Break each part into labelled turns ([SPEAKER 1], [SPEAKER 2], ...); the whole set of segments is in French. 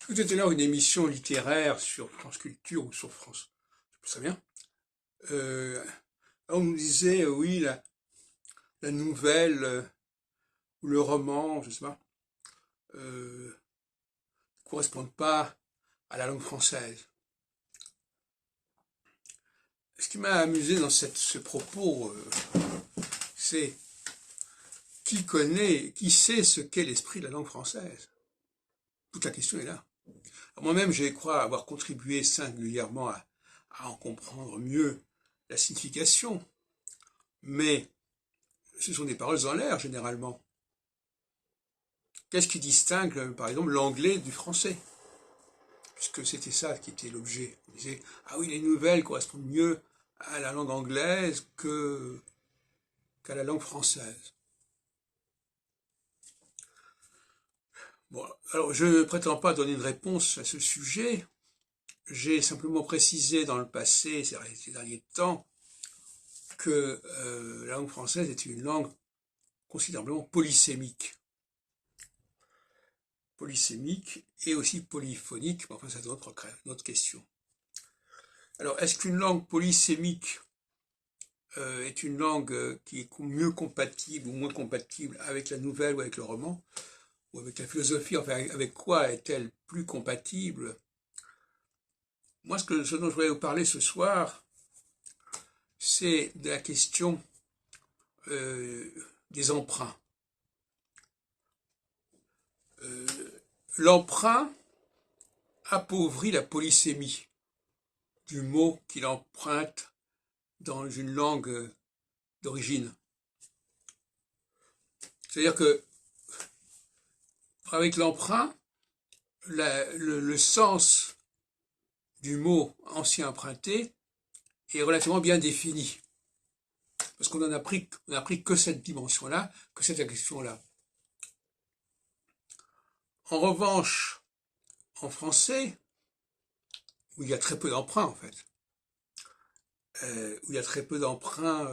[SPEAKER 1] Tout à l'heure une émission littéraire sur France Culture ou sur France, je sais plus très bien. Euh, on nous disait, oui, la nouvelle ou le roman, je sais pas, ne correspondent pas à la langue française. Ce qui m'a amusé dans ce propos, c'est qui sait ce qu'est l'esprit de la langue française? Toute la question est là. Moi-même, je crois avoir contribué singulièrement à en comprendre mieux la signification, mais ce sont des paroles en l'air, généralement. Qu'est-ce qui distingue, par exemple, l'anglais du français? Puisque c'était ça qui était l'objet. On disait, ah oui, les nouvelles correspondent mieux à la langue anglaise qu'à la langue française. Bon, alors je ne prétends pas donner une réponse à ce sujet. J'ai simplement précisé dans le passé, ces derniers temps, que la langue française est une langue considérablement polysémique. Polysémique et aussi polyphonique, mais enfin c'est une autre question. Alors, est-ce qu'une langue polysémique est une langue qui est mieux compatible ou moins compatible avec la nouvelle ou avec le roman, ou avec la philosophie, enfin avec quoi est-elle plus compatible? Moi, ce dont je voulais vous parler ce soir, c'est de la question des emprunts. L'emprunt appauvrit la polysémie du mot qu'il emprunte dans une langue d'origine. C'est-à-dire que avec l'emprunt, le sens du mot ancien emprunté est relativement bien défini. Parce qu'on n'a pris que cette dimension-là, que cette question-là. En revanche, en français, où il y a très peu d'emprunts en fait, où il y a très peu d'emprunts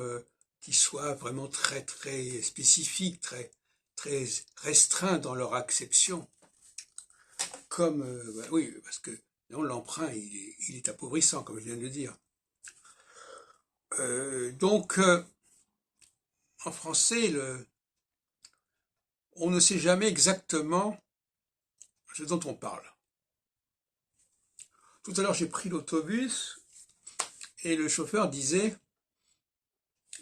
[SPEAKER 1] qui soient vraiment très très spécifiques, très très restreints dans leur acception, comme oui, parce que l'emprunt il est appauvrissant, comme je viens de le dire. Donc en français, on ne sait jamais exactement ce dont on parle. Tout à l'heure, j'ai pris l'autobus et le chauffeur disait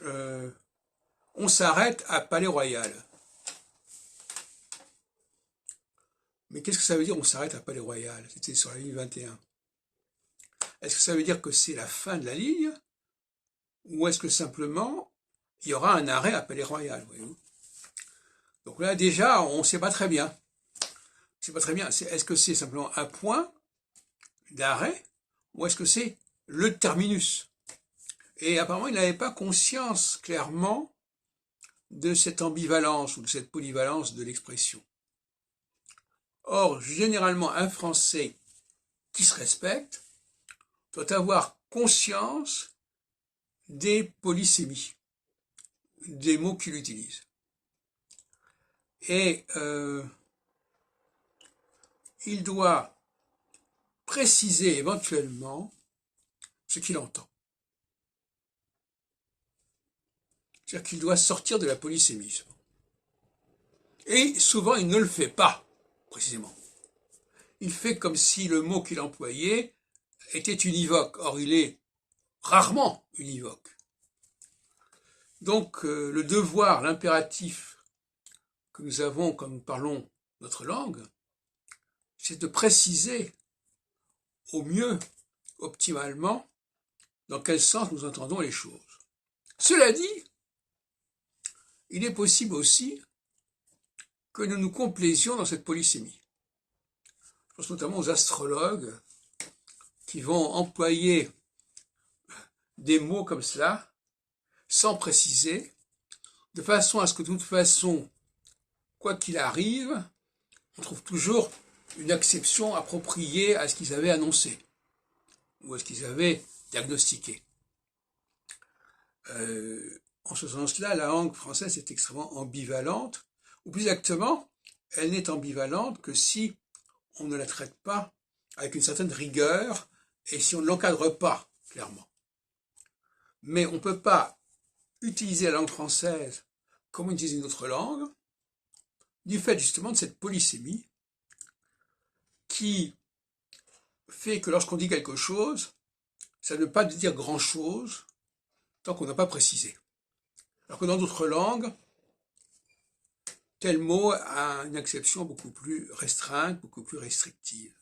[SPEAKER 1] on s'arrête à Palais-Royal. Mais qu'est-ce que ça veut dire on s'arrête à Palais-Royal? C'était sur la ligne 21. Est-ce que ça veut dire que c'est la fin de la ligne? Ou est-ce que simplement il y aura un arrêt à Palais-Royal, voyez-vous? Donc là, déjà, on ne sait pas très bien. C'est pas très bien. Est-ce que c'est simplement un point d'arrêt ou est-ce que c'est le terminus? Et apparemment, il n'avait pas conscience clairement de cette ambivalence ou de cette polyvalence de l'expression. Or, généralement, un Français qui se respecte doit avoir conscience des polysémies, des mots qu'il utilise. Et il doit préciser éventuellement ce qu'il entend. C'est-à-dire qu'il doit sortir de la polysémisme. Et souvent, il ne le fait pas, précisément. Il fait comme si le mot qu'il employait était univoque. Or, il est rarement univoque. Donc, le devoir, l'impératif que nous avons quand nous parlons notre langue, c'est de préciser au mieux, optimalement, dans quel sens nous entendons les choses. Cela dit, il est possible aussi que nous nous complaisions dans cette polysémie. Je pense notamment aux astrologues qui vont employer des mots comme cela, sans préciser, de façon à ce que de toute façon, quoi qu'il arrive, on trouve toujours une acception appropriée à ce qu'ils avaient annoncé, ou à ce qu'ils avaient diagnostiqué. En ce sens-là, la langue française est extrêmement ambivalente, ou plus exactement, elle n'est ambivalente que si on ne la traite pas avec une certaine rigueur et si on ne l'encadre pas, clairement. Mais on ne peut pas utiliser la langue française comme on utilise une autre langue, du fait justement de cette polysémie qui fait que lorsqu'on dit quelque chose, ça ne veut pas dire grand-chose tant qu'on n'a pas précisé. Alors que dans d'autres langues, tel mot a une acception beaucoup plus restreinte, beaucoup plus restrictive.